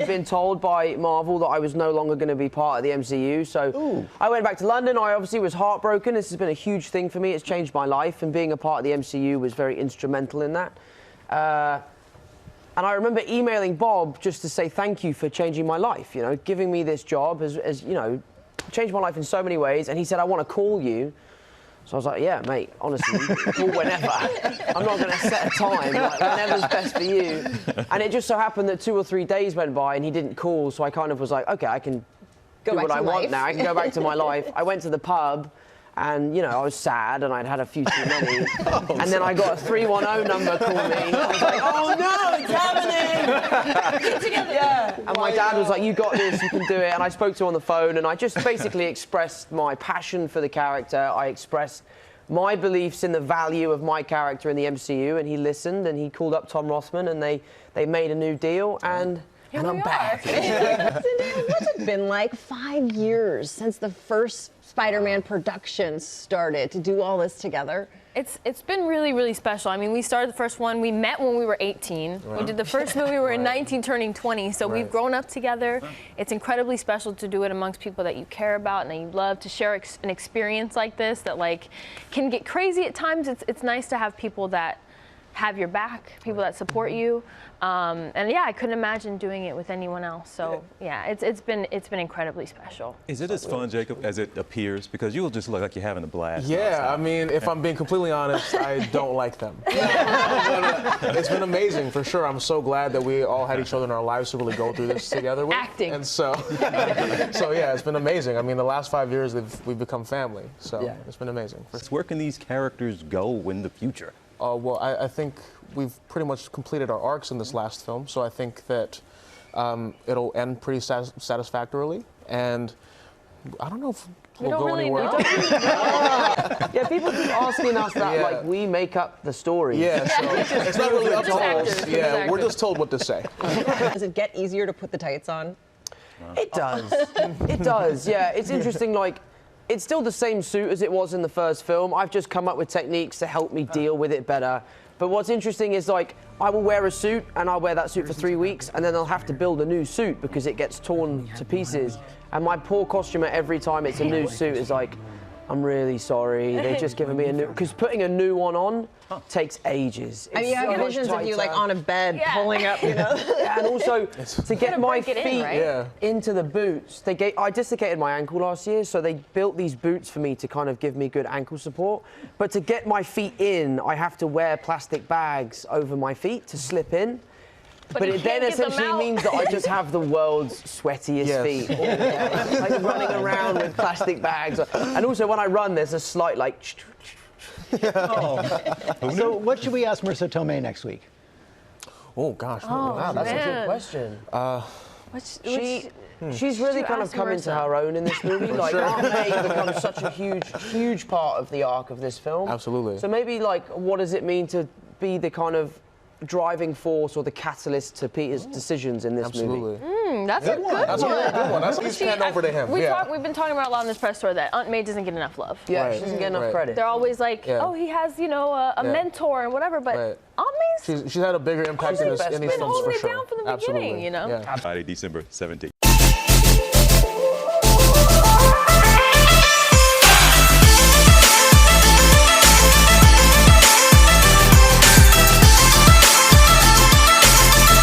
been told by Marvel that I was no longer going to be part of the MCU, so I went back to London. I obviously was heartbroken. This has been a huge thing for me. It's changed my life, and being a part of the MCU was very instrumental in that. And I remember emailing Bob just to say thank you for changing my life, you know, giving me this job has you know, changed my life in so many ways. And he said, I want to call you. So I was like, yeah, mate, honestly, call whenever. I'm not going to set a time, like, whenever's best for you. And it just so happened that 2 or 3 days went by and he didn't call, so I kind of was like, okay, I can do what I want now. I can go back to my life. I went to the pub. And, you know, I was sad and I'd had a few too many. And then I got a 310 number call me. I was like, oh no, it's happening! Yeah. And my dad was like, you got this, you can do it. And I spoke to him on the phone and I just basically expressed my passion for the character. I expressed my beliefs in the value of my character in the MCU, and he listened and he called up Tom Rothman and they made a new deal, and I'm back. Zendaya, what's it been like 5 years since the first Spider-Man production started to do all this together? It's been really, really special. I mean, we started the first one, we met when we were 18. Right. We did the first movie, we were 19 turning 20, so we've grown up together. It's incredibly special to do it amongst people that you care about and that you love, to share an experience like this that like can get crazy at times. It's nice to have people that have your back, people that support you. And yeah, I couldn't imagine doing it with anyone else. So yeah, it's been incredibly special. Is it as fun, Jacob, as it appears? Because you will just look like you're having a blast. Yeah, I mean, if I'm being completely honest, I don't like them. It's been amazing, for sure. I'm so glad that we all had each other in our lives to really go through this together with. Acting. And so yeah, it's been amazing. I mean, the last 5 years, we've become family. So it's been amazing. Where can these characters go in the future? Well, I think we've pretty much completed our arcs in this last film, so I think that it'll end pretty satisfactorily, and I don't know if we'll go anywhere else. Yeah, people keep asking us that, like, we make up the story. Yeah, so it's not really up to us. Yeah, we're just told what to say. Does it get easier to put the tights on? It does. It does, yeah. It's interesting, like, it's still the same suit as it was in the first film. I've just come up with techniques to help me deal with it better. But what's interesting is, like, I will wear a suit and I'll wear that suit for 3 weeks and then I'll have to build a new suit because it gets torn to pieces. And my poor costumer, every time it's a new suit, is like, I'm really sorry. They've just given me a new, because putting a new one on takes ages. I mean, you have visions of you like on a bed pulling up, you know? Yeah, and also to get my feet into the boots, I dislocated my ankle last year, so they built these boots for me to kind of give me good ankle support. But to get my feet in, I have to wear plastic bags over my feet to slip in. But it then essentially means that I just have the world's sweatiest feet, all day, like running around with plastic bags. And also when I run, there's a slight like. So what should we ask Marissa Tomei next week? Oh gosh, wow, that's a good question. She's really kind of come into her own in this movie. Like, Aunt May becomes such a huge part of the arc of this film. Absolutely. So maybe, like, what does it mean to be the kind of driving force or the catalyst to Peter's decisions in this movie? That's a good one. That's a really good one. That's he's panned over to him. We've been talking about a lot in this press tour that Aunt May doesn't get enough love. Yeah, she doesn't get enough credit. They're always like, oh, he has, you know, a mentor and whatever, but Aunt May's... She's had a bigger impact in these films for sure. She's been holding it down from the beginning, you know? Friday, December 17th.